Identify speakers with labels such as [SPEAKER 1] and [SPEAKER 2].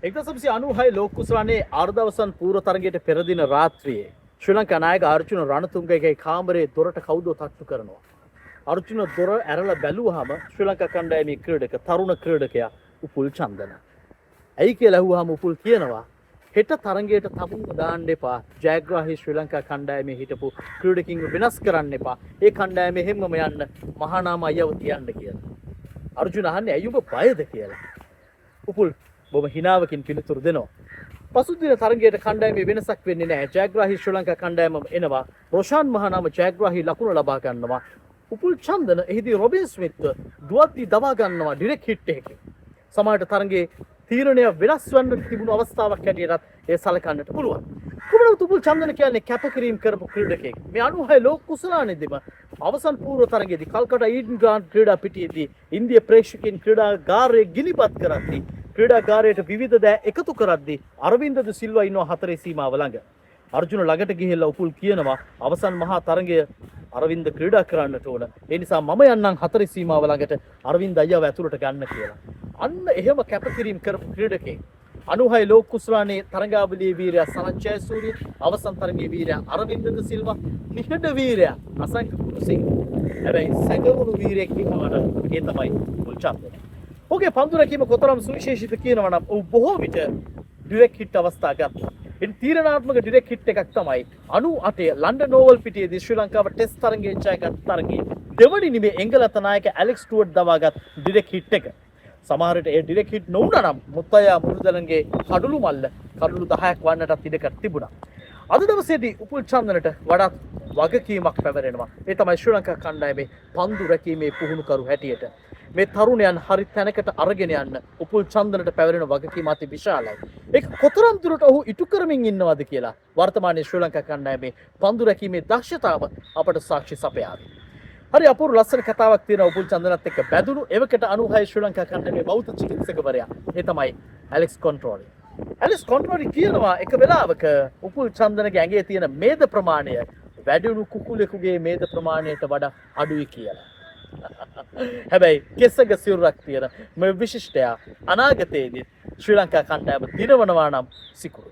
[SPEAKER 1] 1996 ලෝක කුසලානේ ආර්දවසන් පූර්ව තරගයට පෙර දින රාත්‍රියේ ශ්‍රී ලංකා නායක අර්ජුන රණතුංගගේ කාමරයේ දොරට කවුදෝ තට්ටු කරනවා. අර්ජුන දොර ඇරලා බැලුවාම ශ්‍රී ලංකා කණ්ඩායමේ ක්‍රීඩක තරුණ ක්‍රීඩකයා උපුල් චන්දන. ඇයි කියලා ඇහුවාම උපුල් කියනවා හෙට තරගයට තමුන්ව දාන්න එපා. ජයග්‍රාහී ශ්‍රී ලංකා කණ්ඩායමේ හිටපු ක්‍රීඩකින්ව වෙනස් කරන්න එපා. ඒ කණ්ඩායමේ හැමම යන්න මහානාම අයව තියන්න කියලා. අර්ජුන අහන්නේ ඇයි ඔබ බයද කියලා. උපුල් බොහොම හිනාවකින් පිළිතුරු දෙනවා. පසුදින තරගයට කණ්ඩායමේ වෙනසක් වෙන්නේ නැහැ. ජයග්‍රාහී ශ්‍රී ලංකා කණ්ඩායමම එනවා. රොෂාන් මහානාම ජයග්‍රාහී ලකුණු ලබා ගන්නවා. උපුල් චන්දන එහිදී රොබින් ස්මිත් දුවද්දී දවා ගන්නවා ඩිරෙක්ට් හිට් එකකින්. සමහරට තරගයේ තීරණය වෙනස් වන්න තිබුණු අවස්ථාවක් හැටියටත් ඒ සලකන්නට පුළුවන්. කොහොමද උපුල් චන්දන කියන්නේ කැපකිරීම කරපු ක්‍රීඩකයෙක්. මේ 96 ලෝක කුසලානේදීම අවසන් පූර්ව තරගයේදී කල්කටා ඊඩන් ග්‍රාන්ඩ් ක්‍රීඩා පිටියේදී ඉන්දියා ප්‍රේක්ෂකයන් ක්‍රීඩාගාරයේ ගිනිපත් කරද්දී ක්‍රීඩාගාරයට විවිධ දෑ එකතු කරද්දී අරවින්ද ද සිල්වා ඉන්නවා හතරේ සීමාව ළඟ. අර්ජුන ළඟට ගිහිල්ලා උපුල් කියනවා අවසන් මහා තරගය අරවින්ද ක්‍රීඩා කරන්නට ඕන. ඒ නිසා මම යන්නම් හතරේ සීමාව ළඟට අරවින්ද අයියව ඇතුළට ගන්න කියලා. අන්න එහෙම කැපකිරීම කරපු ක්‍රීඩකෙක්. 96 ලෝක කුසලානේ තරගාවලියේ වීරයා සනත් ජයසූරිය, අවසන් තරගයේ වීරයා අරවින්ද ද සිල්වා, නිහඬ වීරයා අසංක කුරුසිංහ. හැබැයි සැඟවුණු වීරයෙක් ඉන්නවද ඒ තමයි උපුල් චන්දන. ඔහුගේ පන්දු රැකීම කොතරම් සුවිශේෂිත කියනවා නම් ඔහු බොහෝ විට ඩිරෙක්ට් හිට් අවස්ථා ගත්තා. ඉතින් තීරණාත්මක ඩිරෙක්ට් හිට් එකක් තමයි 98 ලන්ඩන් ඕවල් පිටියේදී ශ්‍රී ලංකාව ටෙස්ට් තරගයේ ජයගත් තරගයේ දෙවනි නිමේ එංගලන්ත නායක ඇලෙක්ස් ස්ටුවර්ට් දවාගත් ඩිරෙක්ට් හිට් එක. සමහරට ඒ ඩිරෙක්ට් හිට් නොවුණා නම් මුත්තයා මුරුදලන්ගේ කඩළු මල්ල කඩළු 10ක් වන්නටත් ඉඩකඩ තිබුණා. අද දවසේදී උපුල් චන්දනට වඩාත් වගකීමක් පැවරෙනවා. ඒ තමයි ශ්‍රී ලංකා කණ්ඩායමේ පන්දු රැකීමේ පුහුණුකරු හැටියට මේ තරුණයන් හරි තැනකට අරගෙන යන්න උපුල් චන්දනට පැවරෙන වගකීම අති විශාලයි. ඒක කොතරම් දුරට ඔහු ඉටු කරමින් ඉන්නවද කියලා වර්තමානයේ ශ්‍රී ලංකා කණ්ඩායමේ පන්දු රැකීමේ දක්ෂතාව අපට සාක්ෂි සපයාවි. හරි අපූර්ව ලස්සන කතාවක් තියෙන උපුල් චන්දනත් එක්ක බැඳුණු එවකට 96 ශ්‍රී ලංකා කණ්ඩායමේ බෞද්ධ චිකිත්සකවරයා. ඒ තමයි ඇලෙක්ස් කොන්ට්‍රෝලි. ඇලෙක්ස් කොන්ට්‍රෝලි කියනවා එක වෙලාවක උපුල් චන්දනගේ ඇඟේ තියෙන මේද ප්‍රමාණය වැඩිුණු කුකුලෙකුගේ මේද ප්‍රමාණයට වඩා අඩුයි කියලා. හැබැයි කෙසග සිරුරක් තියෙන මේ විශිෂ්ටයා අනාගතයේදී ශ්‍රී ලංකා කණ්ඩායම දිනවනවා නම් සිකුරු.